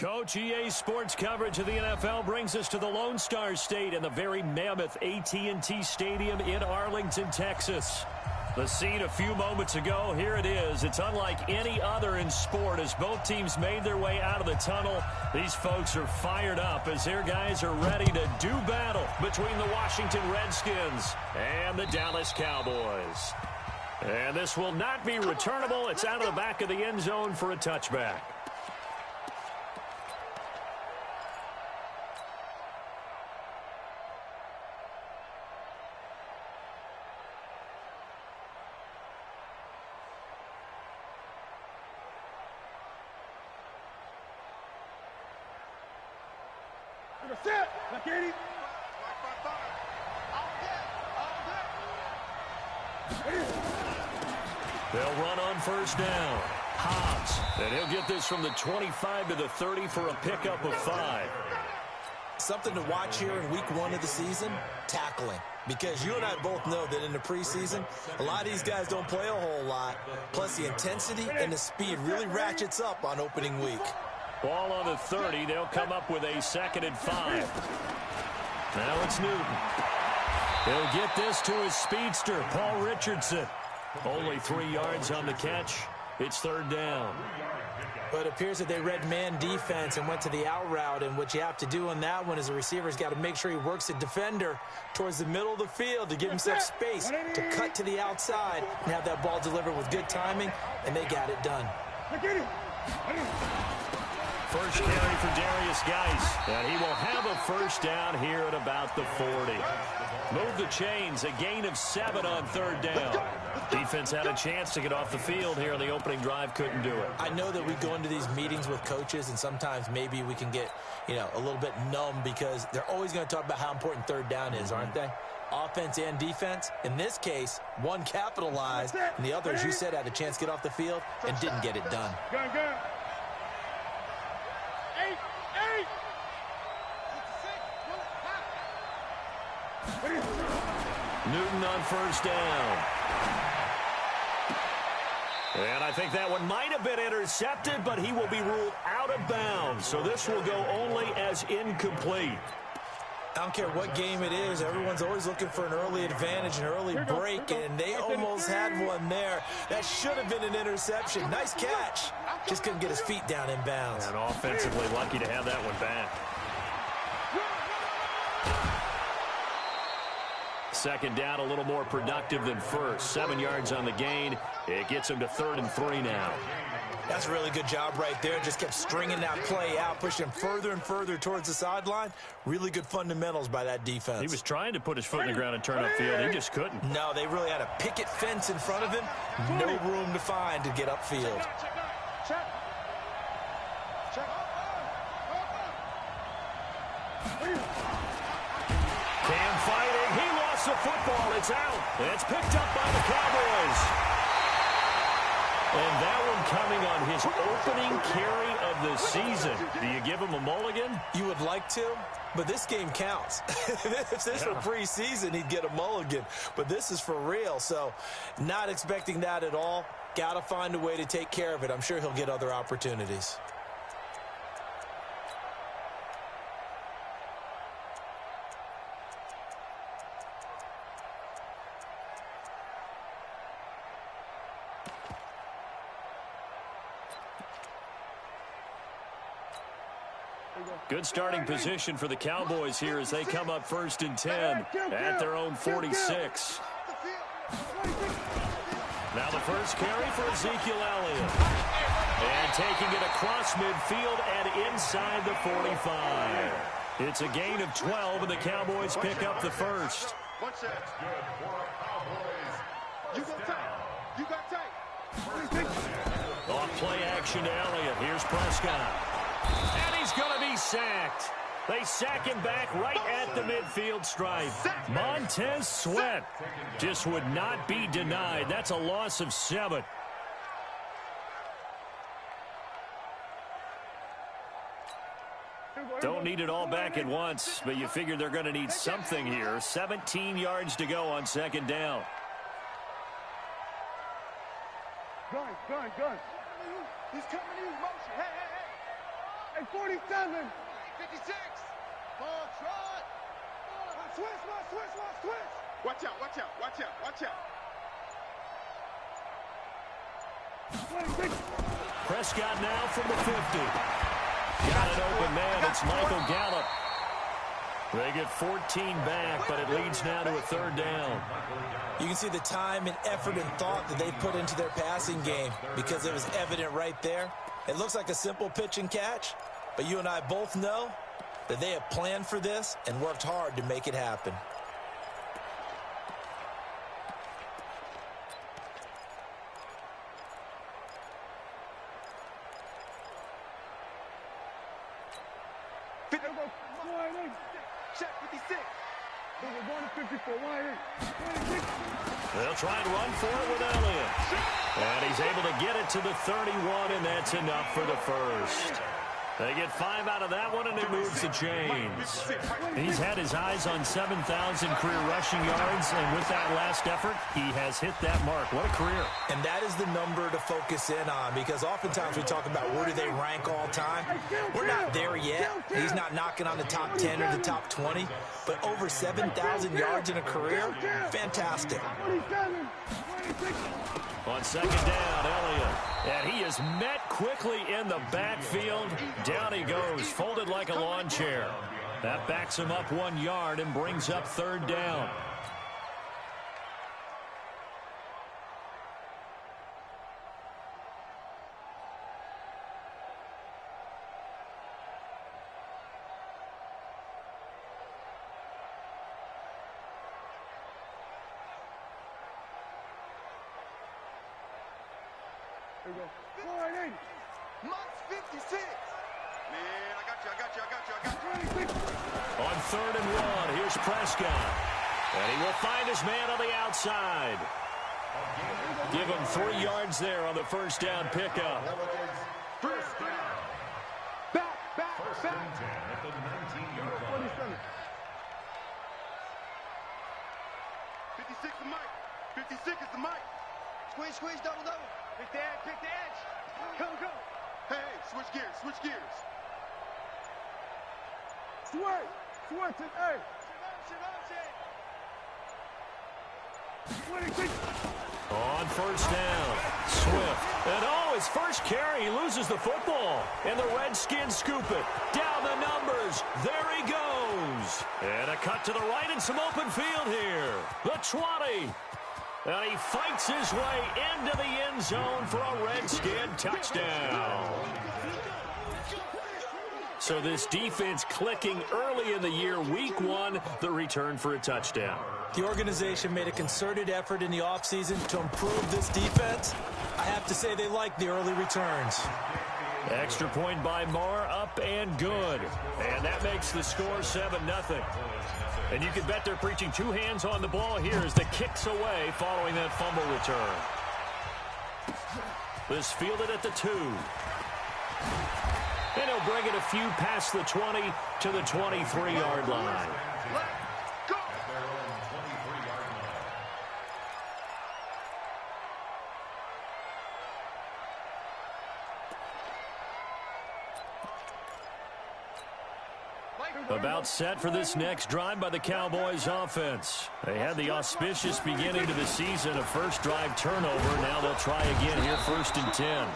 Coach, EA Sports coverage of the NFL brings us to the Lone Star State and the very mammoth AT&T Stadium in Arlington, Texas. The scene a few moments ago, here it is. It's unlike any other in sport as both teams made their way out of the tunnel. These folks are fired up as their guys are ready to do battle between the Washington Redskins and the Dallas Cowboys. And this will not be returnable. It's out of the back of the end zone for a touchback. They'll run on first down. Hobbs, and he'll get this from the 25 to the 30 for a pickup of 5. Something to watch here in week 1 of the season, tackling. Because you and I both know that in the preseason, a lot of these guys don't play a whole lot. Plus the intensity and the speed really ratchets up on opening week. Ball on the 30. They'll come up with a 2nd and 5. Now it's Newton. He'll get this to his speedster, Paul Richardson. Only 3 yards on the catch. It's 3rd down. But it appears that they read man defense and went to the out route. And what you have to do on that one is the receiver's got to make sure he works the defender towards the middle of the field to give himself space to cut to the outside and have that ball delivered with good timing. And they got it done. First carry for Darius Geis. And he will have a first down here at about the 40. Move the chains, a gain of 7 on 3rd down. Defense had a chance to get off the field here on the opening drive, couldn't do it. I know that we go into these meetings with coaches, and sometimes maybe we can get, a little bit numb because they're always going to talk about how important 3rd down is, aren't they? Offense and defense. In this case, one capitalized, and the other, as you said, had a chance to get off the field and didn't get it done. Newton on first down. And I think that one might have been intercepted, but he will be ruled out of bounds. So this will go only as incomplete. I don't care what game it is. Everyone's always looking for an early advantage, an early break, and they almost had one there. That should have been an interception. Nice catch. Just couldn't get his feet down in bounds. And offensively lucky to have that one back. 2nd down, a little more productive than first. 7 yards on the gain. It gets him to 3rd and 3 now. That's a really good job right there. Just kept stringing that play out, pushing him further and further towards the sideline. Really good fundamentals by that defense. He was trying to put his foot in the ground and turn upfield. He just couldn't. No, they really had a picket fence in front of him. No room to find to get upfield. Cam fighting. He lost the football. It's out. It's picked up by the Cowboys. And that one coming on his opening carry of the season. Do you give him a mulligan? You would like to, but this game counts. If this were preseason, he'd get a mulligan. But this is for real, so not expecting that at all. Got to find a way to take care of it. I'm sure he'll get other opportunities. Good starting position for the Cowboys here as they come up 1st and 10 at their own 46. Now the first carry for Ezekiel Elliott. And taking it across midfield and inside the 45. It's a gain of 12, and the Cowboys pick up the first. Off play action to Elliott. Here's Prescott. And he's going to be sacked. They sack him back right at the midfield stripe. Montez Sweat just would not be denied. That's a loss of 7. Don't need it all back at once, but you figure they're going to need something here. 17 yards to go on 2nd down. Gun. He's coming in motion. Hey. Hey, 47. 56. Ball trot. Switch. Watch out. Prescott now from the 50. Got an open man. It's Michael Gallup. They get 14 back, but it leads now to a third down. You can see the time and effort and thought that they put into their passing game because it was evident right there. It looks like a simple pitch and catch, but you and I both know that they have planned for this and worked hard to make it happen. They'll try and run for it with Elliott. And he's able to get it to the 31, and that's enough for the first. They get 5 out of that one, and it moves the chains. He's had his eyes on 7,000 career rushing yards, and with that last effort, he has hit that mark. What a career. And that is the number to focus in on, because oftentimes we talk about where do they rank all time. We're not there yet. He's not knocking on the top 10 or the top 20, but over 7,000 yards in a career, fantastic. On second down, Elliott. And he is met quickly in the backfield. Down he goes, folded like a lawn chair. That backs him up 1 yard and brings up third down. There we go. 56. Man, I got you. On third and 1, here's Prescott. And he will find his man on the outside. Give him 3 yards there on the first down pickup. Back. First and 10 at the 19-yard line. 56 is Mike. 56 is the Mike. Squeeze, double. Pick the edge. Go. Hey, switch gears. Switch it, hey. On first down, Swift. And his first carry, he loses the football. And the Redskins scoop it. Down the numbers. There he goes. And a cut to the right and some open field here. The 20. And he fights his way into the end zone for a Redskin touchdown. So this defense clicking early in the year, week 1, the return for a touchdown. The organization made a concerted effort in the offseason to improve this defense. I have to say they like the early returns. Extra point by Marr, up and good. And that makes the score 7-0. And you can bet they're preaching 2 hands on the ball here as the kick's away following that fumble return. This fielded at the 2. And he'll bring it a few past the 20 to the 23-yard line. About set for this next drive by the Cowboys offense. They had the auspicious beginning to the season, a first drive turnover. Now they'll try again here, first and 10.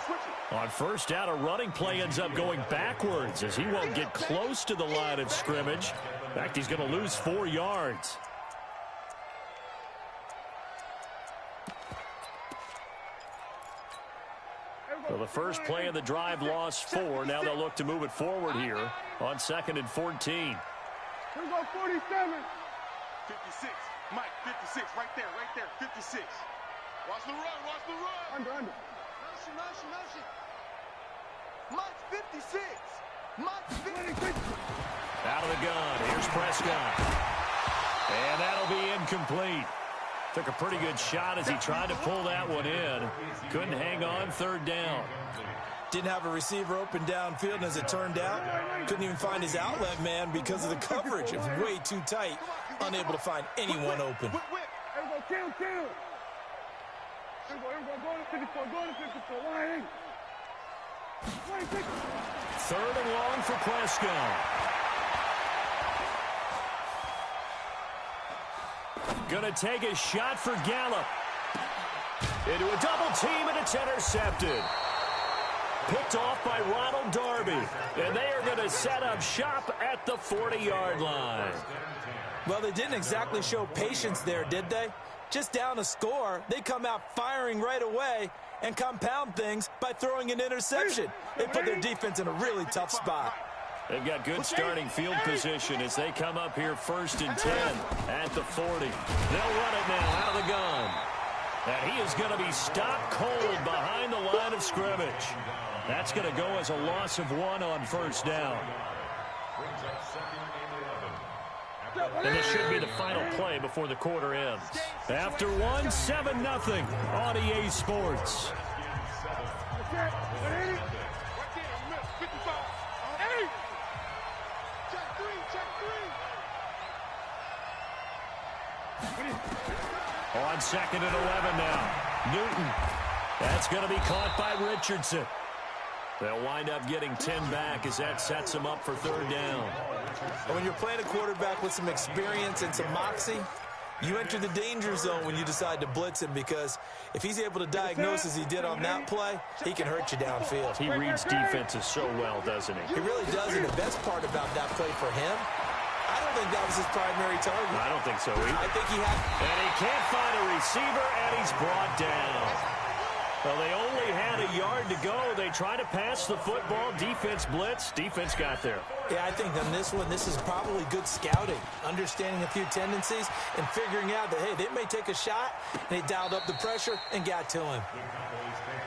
On first down, a running play ends up going backwards as he won't get close to the line of scrimmage. In fact, he's going to lose 4 yards. So the first play of the drive lost 4. Now they'll look to move it forward here on second and 14. Here we go, 47. 56. Mike, 56. Right there. 56. Watch the run. Under. Motion. Mike, 56. Mike, 56. Out of the gun. Here's Prescott. And that'll be incomplete. Took a pretty good shot as he tried to pull that one in. Couldn't hang on, third down. Didn't have a receiver open downfield, and as it turned out, couldn't even find his outlet man because of the coverage. It was way too tight, unable to find anyone open. Here we go, kill. Here we go, go to 54, line in. Third and long for Prescott. Gonna take a shot for Gallup. Into a double team, and it's intercepted. Picked off by Ronald Darby. And they are going to set up shop at the 40-yard line. Well, they didn't exactly show patience there, did they? Just down a score, they come out firing right away and compound things by throwing an interception. They put their defense in a really tough spot. They've got good starting field position as they come up here 1st and 10 at the 40. They'll run it now out of the gun. And he is going to be stopped cold behind the line of scrimmage. That's going to go as a loss of 1 on 1st down. And this should be the final play before the quarter ends. After 1, 7-0 on EA Sports. On 2nd and 11 now. Newton. That's going to be caught by Richardson. They'll wind up getting 10 back as that sets them up for 3rd down. And when you're playing a quarterback with some experience and some moxie, you enter the danger zone when you decide to blitz him, because if he's able to diagnose as he did on that play, he can hurt you downfield. He reads defenses so well, doesn't he? He really does, and the best part about that play for him, I don't think that was his primary target. I don't think so either. I think he had... And he can't find a receiver, and he's brought down. Well, they only had a yard to go. They try to pass the football. Defense blitz. Defense got there. Yeah, I think on this one, this is probably good scouting, understanding a few tendencies, and figuring out that, hey, they may take a shot, and they dialed up the pressure and got to him.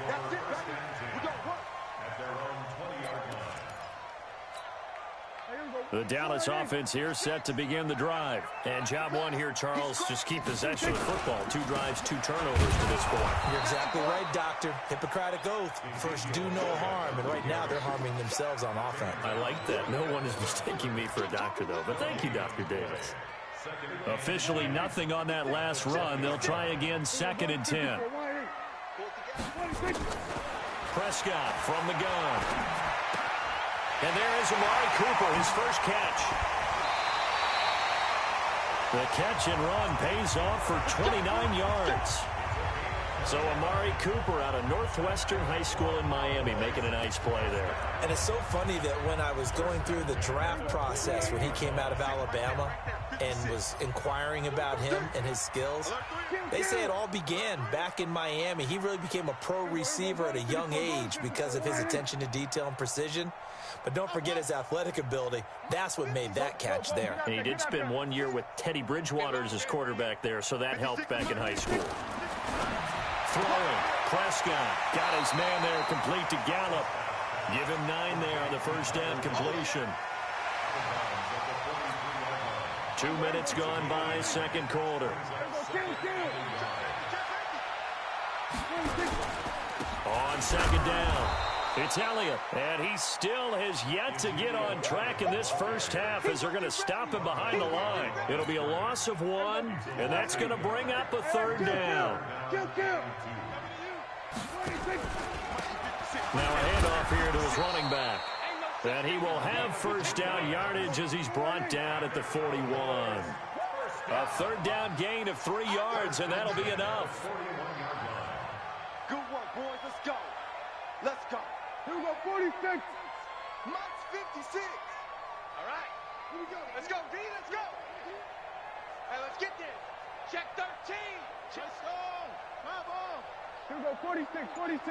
That's it, baby. We got work. The Dallas offense here set to begin the drive. And job one here, Charles, just keep possession of the football. 2 drives, 2 turnovers to this point. You're exactly right, Doctor. Hippocratic oath. First, do no harm. And right now, they're harming themselves on offense. I like that. No one is mistaking me for a doctor, though. But thank you, Dr. Davis. Officially nothing on that last run. They'll try again 2nd and 10. Prescott from the gun. And there is Amari Cooper, his first catch. The catch and run pays off for 29 yards. So Amari Cooper out of Northwestern High School in Miami making a nice play there. And it's so funny that when I was going through the draft process when he came out of Alabama and was inquiring about him and his skills, they say it all began back in Miami. He really became a pro receiver at a young age because of his attention to detail and precision. But don't forget his athletic ability. That's what made that catch there. And he did spend 1 year with Teddy Bridgewater as his quarterback there, so that helped back in high school. Throwing. Prescott got his man there complete to Gallup. Give him 9 there on the first down completion. 2 minutes gone by, second quarter. On second down, it's Elliott, and he still has yet to get on track in this first half as they're going to stop him behind the line. It'll be a loss of 1, and that's going to bring up a third down. Now a handoff here to his running back. And he will have first down yardage as he's brought down at the 41. A third down gain of 3 yards, and that'll be enough. Good work, boys. Let's go. Let's go. Here we go, 46. Mike's 56. All right. Here we go. Let's go, D. Let's go. Hey, let's get this. Check 13. Let's go. My ball. Here we go, 46, 46.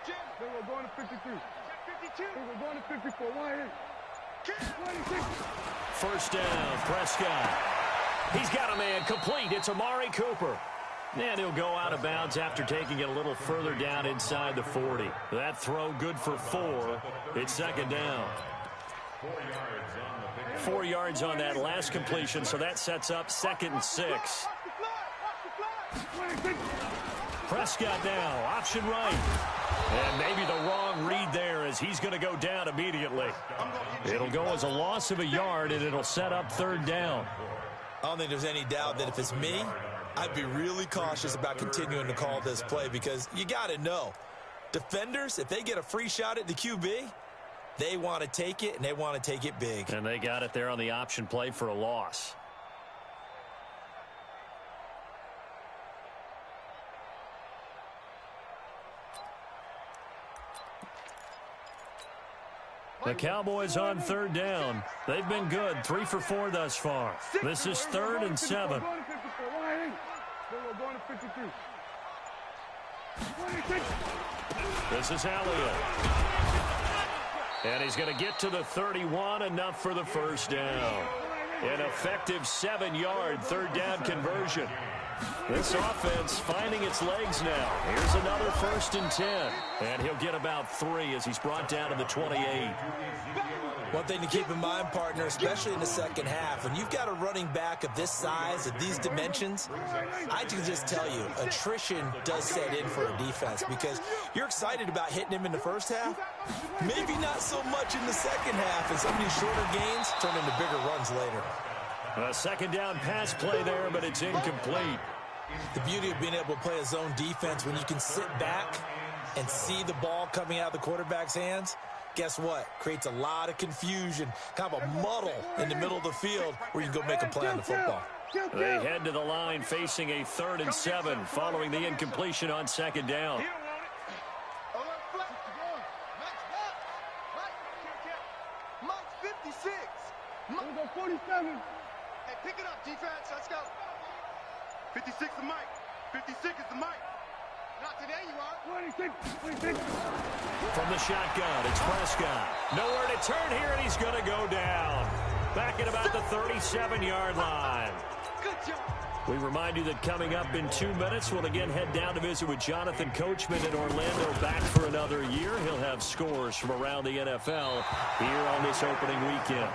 Jim. Then we're going to 53. Check 52. Then we're going to 54. 1 26. First down, Prescott. He's got a man complete. It's Amari Cooper. And he'll go out of bounds after taking it a little further down inside the 40. That throw good for 4. It's second down. 4 yards on that last completion, so that sets up 2nd and 6. Prescott now, option right. And maybe the wrong read there as he's going to go down immediately. It'll go as a loss of a yard, and it'll set up third down. I don't think there's any doubt that if it's me, I'd be really cautious about continuing to call this play because you got to know Defenders, if they get a free shot at the QB, they want to take it, and they want to take it big. And they got it there on the option play for a loss. The Cowboys on third down. They've been good, 3 for 4 thus far. This is 3rd and 7. This is Elliott. And he's going to get to the 31, enough for the first down. An effective 7-yard third down conversion. This offense finding its legs now. Here's another 1st and 10. And he'll get about 3 as he's brought down to the 28. One thing to keep in mind, partner, especially in the second half, when you've got a running back of this size, of these dimensions, I can just tell you, attrition does set in for a defense because you're excited about hitting him in the first half. Maybe not so much in the second half, and some of these shorter gains turn into bigger runs later. A second down pass play there, but it's incomplete. The beauty of being able to play a zone defense when you can sit back and see the ball coming out of the quarterback's hands, guess what? Creates a lot of confusion, kind of a muddle in the middle of the field where you can go make a play on the football. They head to the line facing a 3rd and 7 following the incompletion on second down. Mike's 56. 47. Hey, pick it up, defense. Let's go. 56 is Mike. 56 is the Mike. Not today, you are. 26. From the shotgun, it's Prescott. Nowhere to turn here, and he's going to go down. Back at about the 37-yard line. Good job. We remind you that coming up in 2 minutes, we'll again head down to visit with Jonathan Coachman in Orlando, back for another year. He'll have scores from around the NFL here on this opening weekend.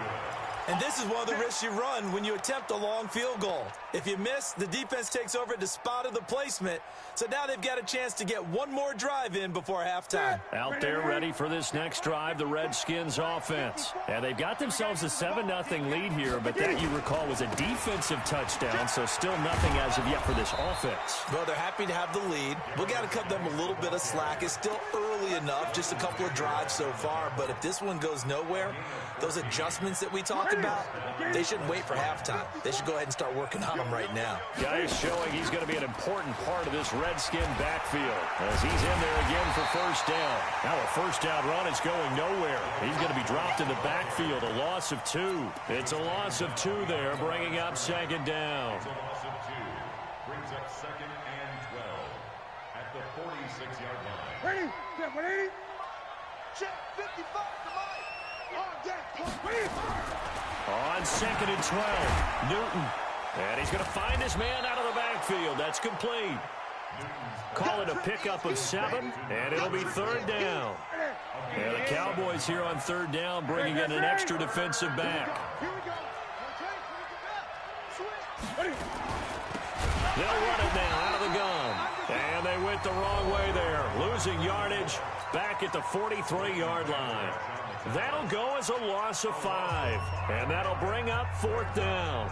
And this is one of the risks you run when you attempt a long field goal. If you miss, the defense takes over at the spot of the placement. So now they've got a chance to get one more drive in before halftime. Out there ready for this next drive, the Redskins offense. And they've got themselves a 7-0 lead here, but that, you recall, was a defensive touchdown, so still nothing as of yet for this offense. Well, they're happy to have the lead. We've got to cut them a little bit of slack. It's still early enough, just a couple of drives so far, but if this one goes nowhere, those adjustments that we talked about, they shouldn't wait for halftime. They should go ahead and start working on them right now. Guy is showing he's going to be an important part of this Redskin backfield as he's in there again for first down. Now a first down run is going nowhere. He's going to be dropped in the backfield, a loss of 2. It's a loss of 2 there, bringing up second down. Brings up 2nd and 12 at the 46-yard line. Ready? Step 180. Check 55 to Mike. On deck. On 2nd and 12, Newton. And he's going to find his man out of the backfield. That's complete. Call it a pickup of 7, and it'll be 3rd down. And the Cowboys here on 3rd down bringing in an extra defensive back. Here we go. Switch. They'll run it now out of the gun. And they went the wrong way there, losing yardage back at the 43-yard line. That'll go as a loss of 5, and that'll bring up 4th down.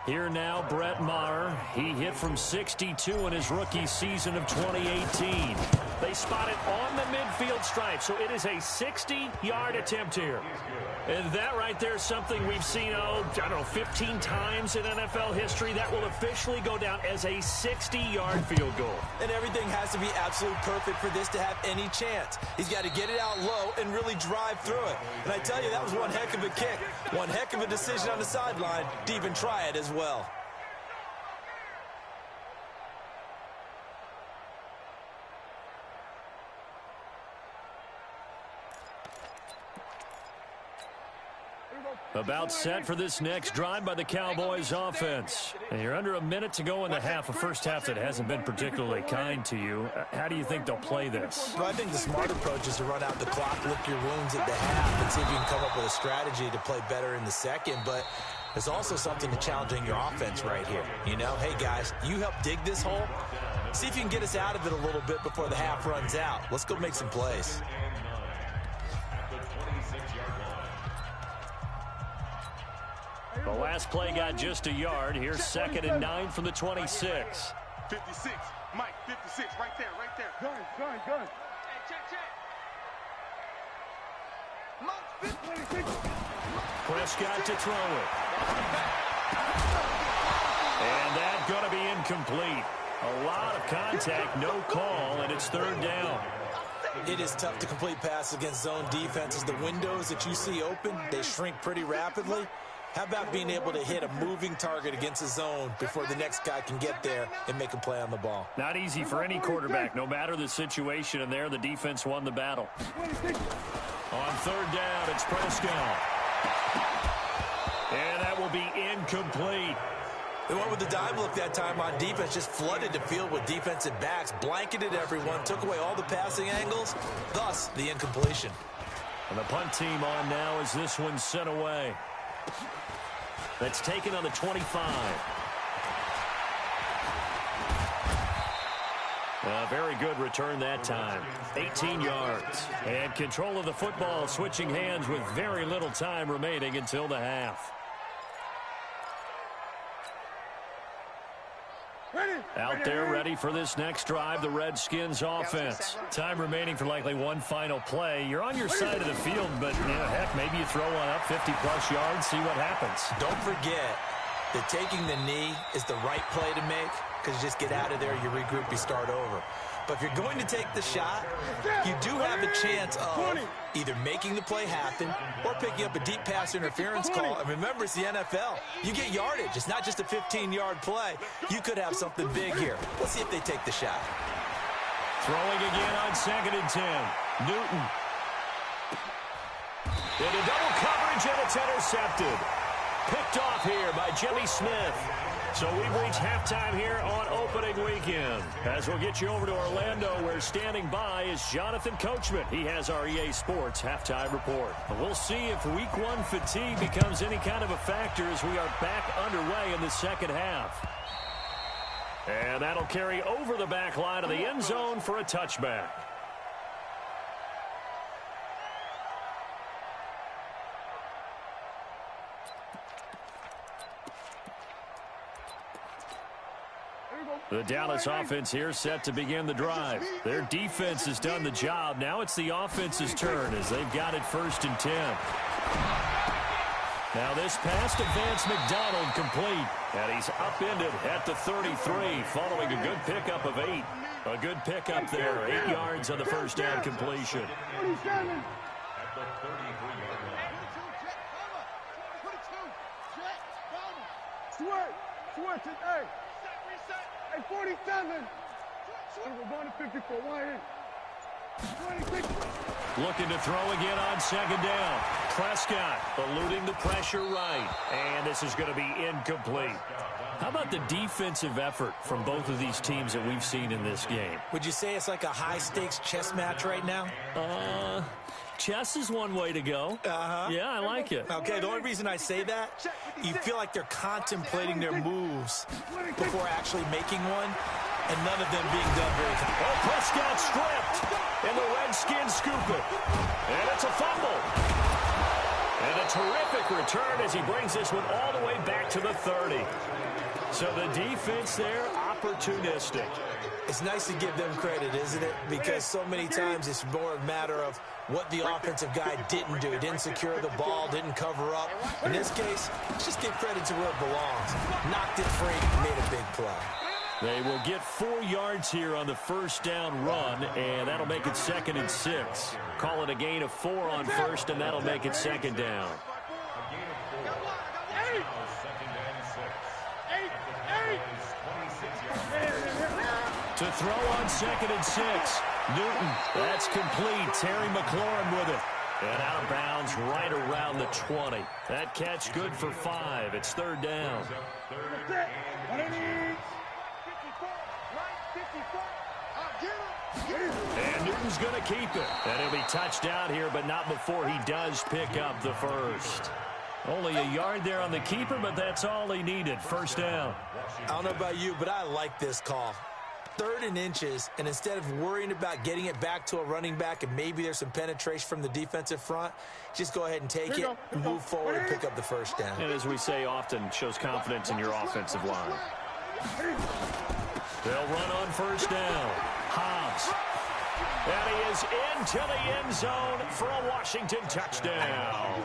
Here now, Brett Maher. He hit from 62 in his rookie season of 2018. They spot it on the midfield stripe, so it is a 60-yard attempt here. And that right there is something we've seen, 15 times in NFL history. That will officially go down as a 60-yard field goal. And everything has to be absolutely perfect for this to have any chance. He's got to get it out low and really drive through it. And I tell you, that was one heck of a kick. One heck of a decision on the sideline to even try it as well. About set for this next drive by the Cowboys offense. And you're under a minute to go in the half, a first half that hasn't been particularly kind to you. How do you think they'll play this? Well, I think the smart approach is to run out the clock, lick your wounds at the half, and see if you can come up with a strategy to play better in the second. But there's also something to challenging your offense right here. You know, hey, guys, you help dig this hole. See if you can get us out of it a little bit before the half runs out. Let's go make some plays. The last play got just a yard. Here's 2nd and 9 from the 26. 56. Mike, 56. Right there, right there. Gun. Hey, check. Mike, 26. Prescott to throw it. And that's going to be incomplete. A lot of contact, no call, and it's third down. It is tough to complete passes against zone defenses. The windows that you see open, they shrink pretty rapidly. How about being able to hit a moving target against a zone before the next guy can get there and make a play on the ball? Not easy for any quarterback, no matter the situation, and there the defense won the battle. 26. On third down, it's Prescott. And that will be incomplete. They went with the dive look that time on defense, just flooded the field with defensive backs, blanketed everyone, took away all the passing angles, thus the incompletion. And the punt team on now as this one's sent away. That's taken on the 25. A very good return that time. 18 yards. And control of the football, switching hands with very little time remaining until the half. Out there ready for this next drive, the Redskins offense. Time remaining for likely one final play. You're on your side of the field, but heck, maybe you throw one up 50-plus yards, see what happens. Don't forget that taking the knee is the right play to make, because you just get out of there, you regroup, you start over. But if you're going to take the shot, you do have a chance of either making the play happen or picking up a deep pass interference call. And remember, it's the NFL. You get yardage. It's not just a 15-yard play. You could have something big here. Let's see if they take the shot. Throwing again on 2nd and 10. Newton. Into double coverage, and it's intercepted. Picked off here by Jimmy Smith. So we've reached halftime here on opening weekend. As we'll get you over to Orlando, where standing by is Jonathan Coachman. He has our EA Sports halftime report. But we'll see if week one fatigue becomes any kind of a factor as we are back underway in the second half. And that'll carry over the back line of the end zone for a touchback. The Dallas offense here set to begin the drive. Their defense has done the job. Now it's the offense's turn as they've got it 1st and 10. Now this pass to Vance McDonald complete. And he's upended at the 33 following a good pickup of 8. A good pickup there. 8 yards on the first down completion. 47. At the 33-yard line. Switch it, hey. Hey, 47. We're going to 54. Why in? 26. Looking to throw again on 2nd down. Prescott eluding the pressure right. And this is going to be incomplete. How about the defensive effort from both of these teams that we've seen in this game? Would you say it's like a high-stakes chess match right now? Chess is one way to go. Yeah, I like it. Okay, the only reason I say that, you feel like they're contemplating their moves before actually making one, and none of them being done very quickly. Oh, Prescott stripped, and the Redskins scoop it. And it's a fumble. And a terrific return as he brings this one all the way back to the 30. So the defense there, opportunistic. It's nice to give them credit, isn't it? Because so many times it's more a matter of what the offensive guy didn't do. He didn't secure the ball, didn't cover up. In this case, let's just give credit to where it belongs. Knocked it free, made a big play. They will get 4 yards here on the first down run, and that'll make it 2nd and 6. Call it a gain of 4 on first, and that'll make it 2nd down. To throw on 2nd and 6. Newton, that's complete. Terry McLaurin with it. And out of bounds right around the 20. That catch good for 5. It's 3rd down. And Newton's going to keep it. And he'll be touched out here, but not before he does pick up the first. Only a yard there on the keeper, but that's all he needed. 1st down. I don't know about you, but I like this call. 3rd and inches, and instead of worrying about getting it back to a running back and maybe there's some penetration from the defensive front, just go ahead and take it, move forward, and pick up the 1st down. And as we say often, shows confidence in your offensive line. They'll run on first down. Hobbs. And he is into the end zone for a Washington touchdown.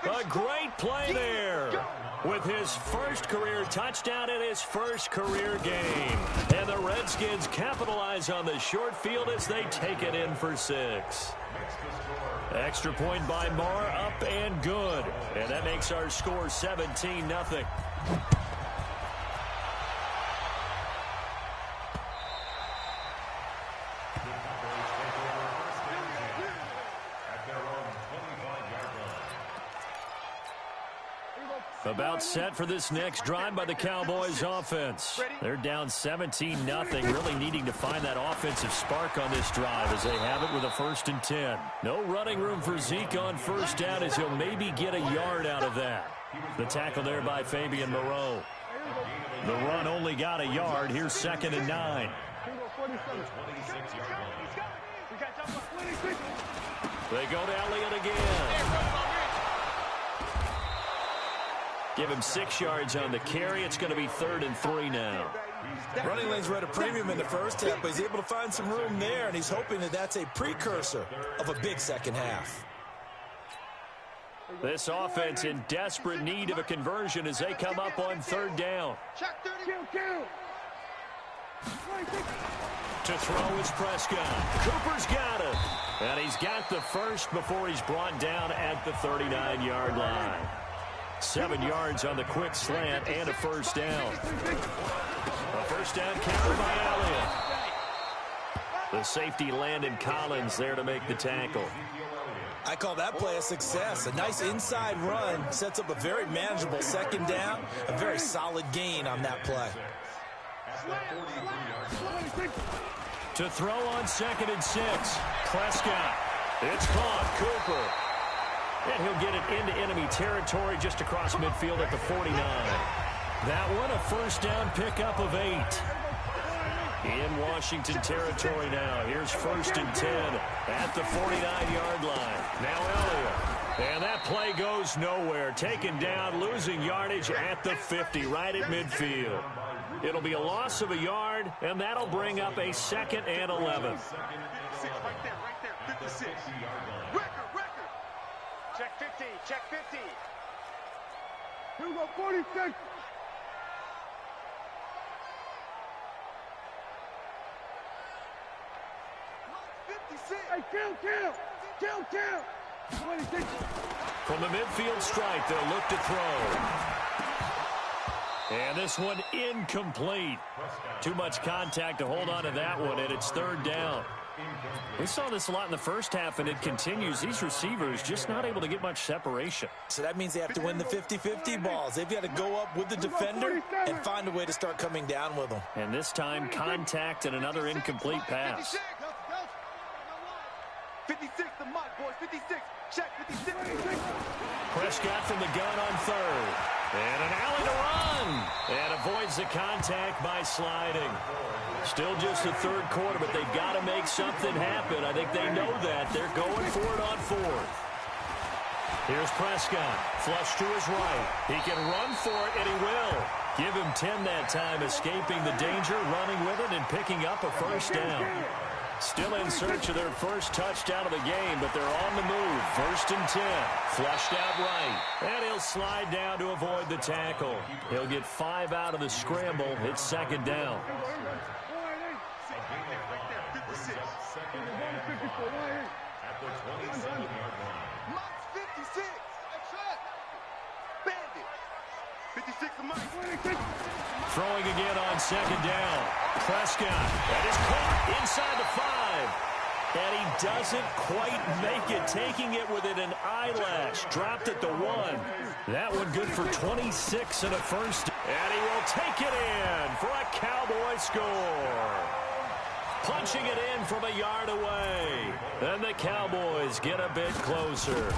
A great play there with his first career touchdown in his first career game. And the Redskins capitalize on the short field as they take it in for 6. Extra point by Marr, up and good. And that makes our score 17-0. About set for this next drive by the Cowboys offense. They're down 17-0, really needing to find that offensive spark on this drive as they have it with a 1st and 10. No running room for Zeke on first down as he'll maybe get a yard out of that. The tackle there by Fabian Moreau. The run only got a yard. Here's 2nd and 9. They go to Elliott again. Give him 6 yards on the carry. It's going to be 3rd and 3 now. Running lanes were at a premium in the first half, but he's able to find some room there, and he's hoping that that's a precursor of a big second half. This offense in desperate need of a conversion as they come up on 3rd down. To throw is Prescott. Cooper's got it. And he's got the first before he's brought down at the 39-yard line. 7 yards on the quick slant and a first down. A first down carry by Elliott. The safety Landon Collins there to make the tackle. I call that play a success. A nice inside run sets up a very manageable 2nd down. A very solid gain on that play. To throw on 2nd and 6. Prescott. It's caught. Cooper. And he'll get it into enemy territory just across midfield at the 49. That one a first down pickup of 8. In Washington territory now. Here's 1st and 10 at the 49-yard line. Now Elliott. And that play goes nowhere. Taken down, losing yardage at the 50, right at midfield. It'll be a loss of a yard, and that'll bring up a 2nd and 11. Right there, 56. Record. Check 50, check 50. Here we go, 46. Hey, kill. 26. From the midfield stripe, they'll look to throw. And this one incomplete. Too much contact to hold on to that one, and it's 3rd down. We saw this a lot in the first half, and it continues. These receivers just not able to get much separation. So that means they have to win the 50-50 balls. They've got to go up with the defender and find a way to start coming down with them. And this time, contact and another incomplete pass. 56, the mark, boys. 56. Check 56. Prescott from the gun on 3rd. And an alley to run. And avoids the contact by sliding. Still just the 3rd quarter, but they've got to make something happen. I think they know that. They're going for it on 4th. Here's Prescott. Flush to his right. He can run for it, and he will. Give him 10 that time, escaping the danger, running with it, and picking up a first down. Still in search of their first touchdown of the game, but they're on the move. 1st and 10. Flushed out right. And he'll slide down to avoid the tackle. He'll get 5 out of the scramble. It's 2nd down. At the 27-yard line. Mike's 56. Bandit. 56 to Mike. Throwing again on 2nd down. Prescott. That is caught inside the 5. And he doesn't quite make it, taking it within an eyelash. Dropped at the 1. That one good for 26 and a first. And he will take it in for a Cowboy score. Punching it in from a yard away. And the Cowboys get a bit closer.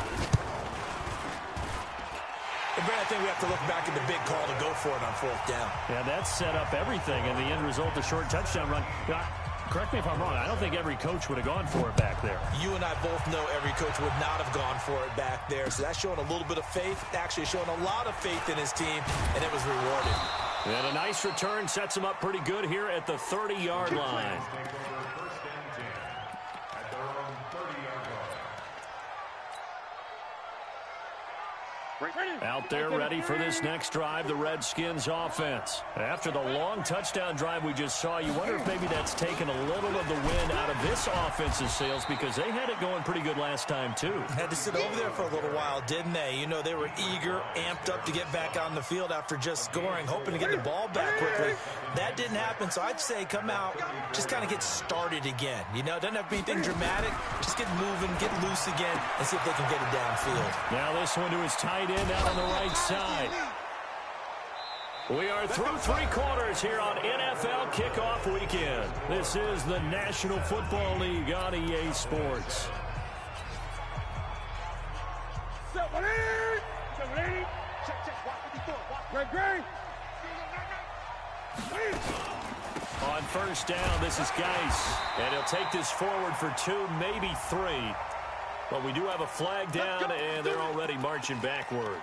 And Brad, I think we have to look back at the big call to go for it on 4th down. Yeah, that set up everything, and the end result, a short touchdown run. Correct me if I'm wrong. I don't think every coach would have gone for it back there. You and I both know every coach would not have gone for it back there. So that's showing a little bit of faith, actually showing a lot of faith in his team, and it was rewarded. And a nice return sets them up pretty good here at the 30-yard line. Take over first and 10 at their own 30-yard line. Out there ready for this next drive, the Redskins offense. After the long touchdown drive we just saw, you wonder if maybe that's taken a little of the wind out of this offense's sails, because they had it going pretty good last time too. Had to sit over there for a little while, didn't they? You know, they were eager, amped up to get back on the field after just scoring, hoping to get the ball back quickly. That didn't happen, so I'd say come out, just kind of get started again. You know, doesn't have to be anything dramatic. Just get moving, get loose again, and see if they can get it downfield. Now this one to his tight end out on the right side. We are through three quarters here on NFL Kickoff Weekend. This is the National Football League on EA Sports. 780. 780. Check. Watch 54. Watch. Great. On first down, this is Geis. And he'll take this forward for 2, maybe 3. But we do have a flag down, and they're already marching backward.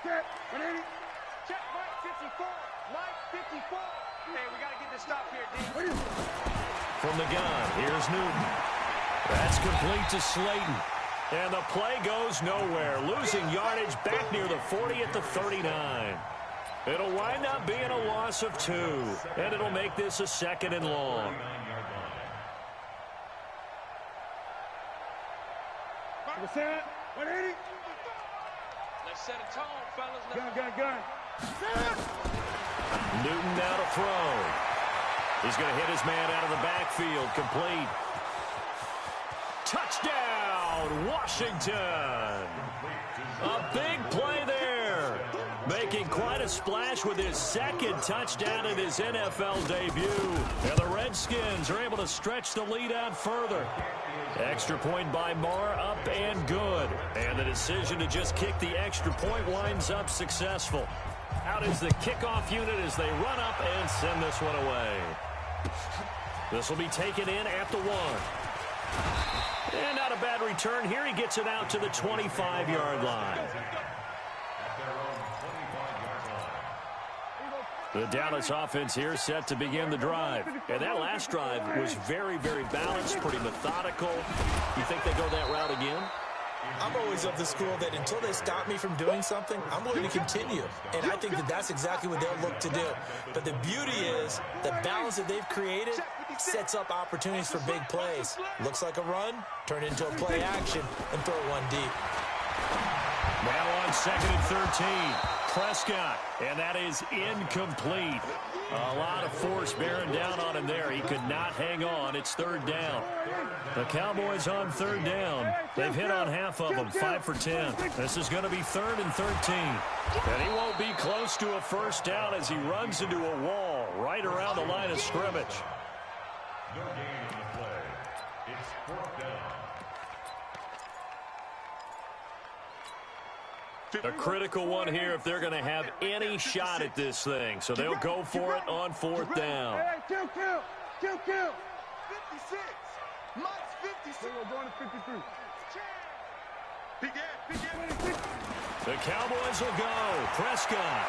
Check. 180. Check. Mike 54. Mike 54. Hey, we got to get this stop here, D. From the gun, here's Newton. That's complete to Slayton. And the play goes nowhere, losing yardage back near the 40 at the 39. It'll wind up being a loss of 2, and it'll make this a 2nd and long. Set. 180. Let's set a tone, fellas. Gun. Newton now to throw. He's going to hit his man out of the backfield, complete. Touchdown, Washington. A big play there. Making quite a splash with his 2nd touchdown in his NFL debut. And the Redskins are able to stretch the lead out further. Extra point by Marr, up and good. And the decision to just kick the extra point winds up successful. Out is the kickoff unit as they run up and send this one away. This will be taken in at the 1. And not a bad return here. He gets it out to the 25-yard line. The Dallas offense here set to begin the drive. And that last drive was very, very balanced, pretty methodical. You think they go that route again? I'm always of the school that until they stop me from doing something, I'm going to continue. And I think that that's exactly what they'll look to do. But the beauty is the balance that they've created sets up opportunities for big plays. Looks like a run, turn into a play action, and throw one deep. Now on 2nd and 13. Prescott, and that is incomplete. A lot of force bearing down on him there. He could not hang on. It's 3rd down. The Cowboys on 3rd down. They've hit on half of them, 5 for 10. This is going to be 3rd and 13. And he won't be close to a first down as he runs into a wall right around the line of scrimmage. No gain on the play. It's 4th down. A critical one here if they're going to have any shot at this thing. So they'll go for it on 4th down. Hey, kill. 56. Mike's 56. We're going to 53. Begin. The Cowboys will go. Prescott.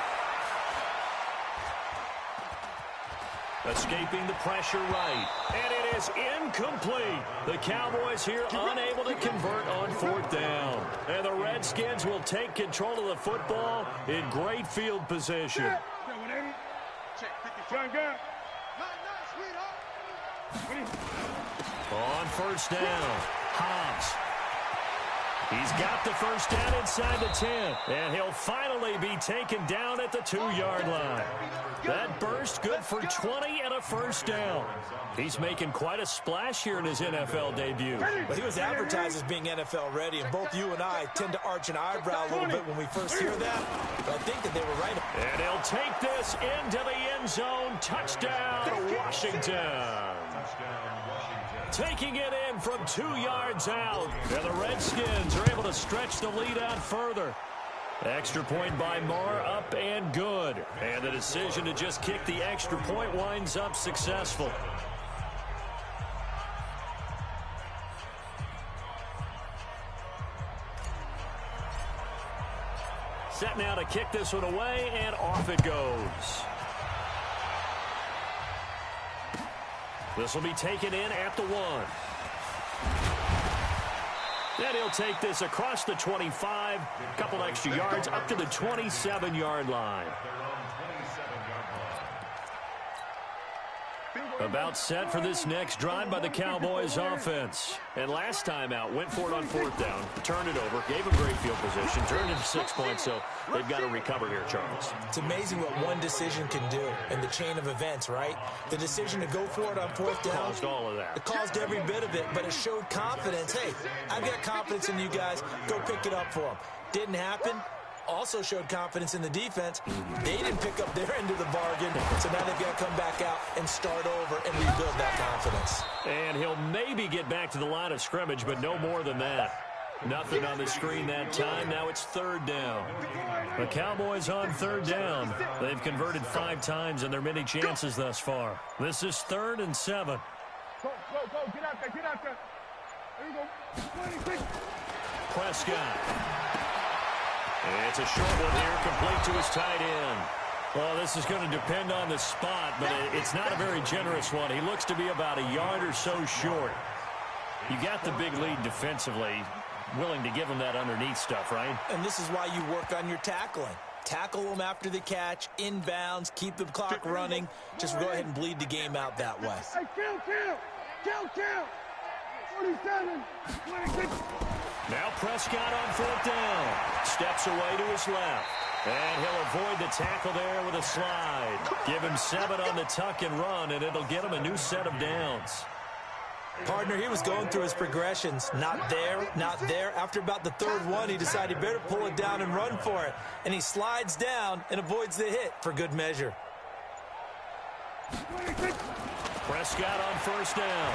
Escaping the pressure right. And it is incomplete. The Cowboys here unable to convert on 4th down. And the Redskins will take control of the football in great field position. Check 55. Gun. On first down, Hobbs. He's got the first down inside the 10, and he'll finally be taken down at the 2-yard line. That burst good for 20 and a first down. He's making quite a splash here in his NFL debut. But he was advertised as being NFL ready, and both you and I tend to arch an eyebrow a little bit when we first hear that. But I think that they were right. And he'll take this into the end zone. Touchdown, Washington. Taking it in from 2 yards out. And the Redskins are able to stretch the lead out further. Extra point by Marr, up and good. And the decision to just kick the extra point winds up successful. Set now to kick this one away, and off it goes. This will be taken in at the 1. And he'll take this across the 25, a couple extra yards up to the 27-yard line. About set for this next drive by the Cowboys offense. And last time out, went for it on 4th down, turned it over, gave them great field position, turned it to 6 points, so they've got to recover here, Charles. It's amazing what one decision can do in the chain of events, right? The decision to go for it on 4th down. Caused all of that. It caused every bit of it, but it showed confidence. Hey, I've got confidence in you guys. Go pick it up for them. Didn't happen. Also showed confidence in the defense. They didn't pick up their end of the bargain, so now they've got to come back out and start over and rebuild that confidence. And he'll maybe get back to the line of scrimmage, but no more than that. Nothing on the screen that time. Now it's 3rd down. The Cowboys on 3rd down. They've converted 5 times in their many chances thus far. This is 3rd and 7. Go. Get out there. There you go. 26. Prescott. It's a short one here, complete to his tight end. Well, this is going to depend on the spot, but it's not a very generous one. He looks to be about a yard or so short. You got the big lead defensively, willing to give him that underneath stuff, right? And this is why you work on your tackling. Tackle them after the catch, inbounds, keep the clock running. Just go ahead and bleed the game out that way. Hey, count. 47, 26. Now Prescott on 4th down. Steps away to his left. And he'll avoid the tackle there with a slide. Give him 7 on the tuck and run, and it'll get him a new set of downs. Partner, he was going through his progressions. Not there, not there. After about the 3rd one, he decided he better pull it down and run for it. And he slides down and avoids the hit for good measure. 26. Prescott on 1st down.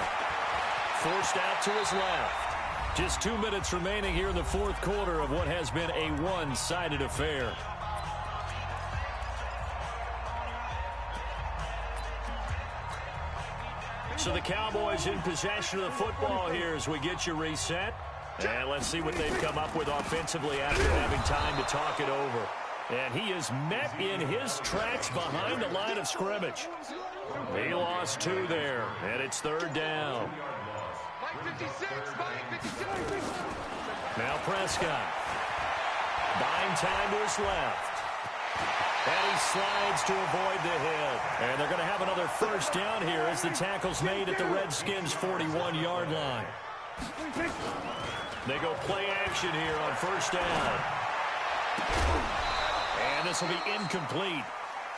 Forced out to his left. Just 2 minutes remaining here in the 4th quarter of what has been a one-sided affair. So the Cowboys in possession of the football here as we get you reset. And let's see what they've come up with offensively after having time to talk it over. And he is met in his tracks behind the line of scrimmage. He lost 2 there, and it's 3rd down. Now Prescott. Buying time to his left. And he slides to avoid the hit. And they're going to have another 1st down here as the tackle's made at the Redskins' 41-yard line. They go play action here on 1st down. And this will be incomplete.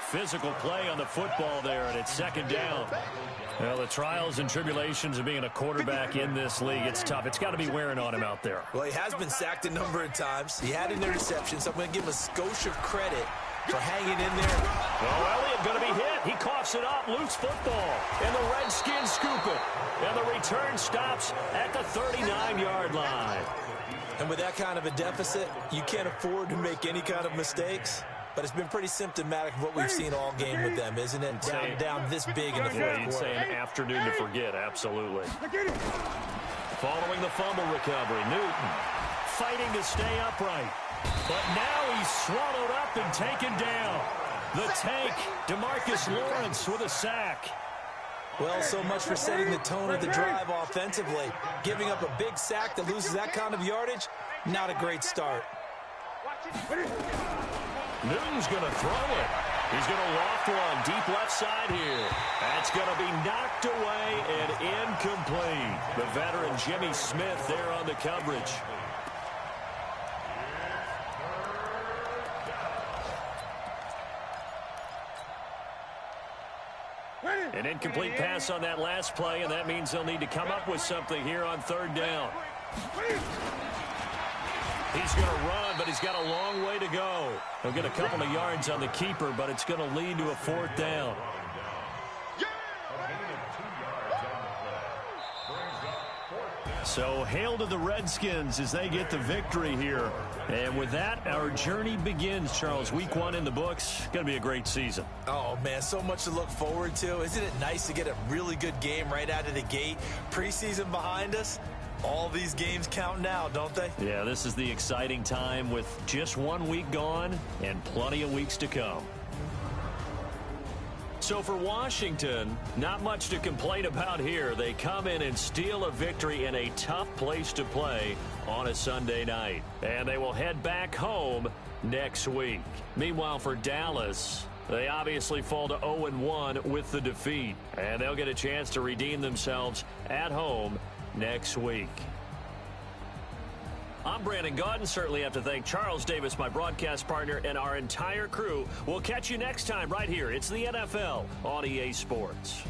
Physical play on the football there, and it's 2nd down. Well, the trials and tribulations of being a quarterback in this league, it's tough. It's got to be wearing on him out there. Well, he has been sacked a number of times. He had an interception, so I'm going to give him a skosh of credit for hanging in there. Well, Elliott going to be hit. He coughs it up. Loose football. And the Redskins scoop it. And the return stops at the 39-yard line. And with that kind of a deficit, you can't afford to make any kind of mistakes. But it's been pretty symptomatic of what we've seen all game with them, isn't it? Down this big in the 4th quarter. You'd say an afternoon to forget, absolutely. Following the fumble recovery, Newton fighting to stay upright. But now he's swallowed up and taken down. The tank, DeMarcus Lawrence with a sack. Well, so much for setting the tone of the drive offensively. Giving up a big sack that loses that kind of yardage, not a great start. Newton's going to throw it. He's going to loft one deep left side here. That's going to be knocked away and incomplete. The veteran Jimmy Smith there on the coverage. An incomplete pass on that last play, and that means they'll need to come up with something here on 3rd down. He's going to run, but he's got a long way to go. He'll get a couple of yards on the keeper, but it's going to lead to a 4th down. So hail to the Redskins as they get the victory here. And with that, our journey begins, Charles. Week 1 in the books. Going to be a great season. Oh, man, so much to look forward to. Isn't it nice to get a really good game right out of the gate? Preseason behind us. All these games count now, don't they? Yeah, this is the exciting time with just 1 week gone and plenty of weeks to come. So for Washington, not much to complain about here. They come in and steal a victory in a tough place to play on a Sunday night. And they will head back home next week. Meanwhile, for Dallas, they obviously fall to 0-1 with the defeat. And they'll get a chance to redeem themselves at home next week. I'm Brandon Gaudin. Certainly have to thank Charles Davis, my broadcast partner, and our entire crew. We'll catch you next time right here. It's the NFL on EA Sports.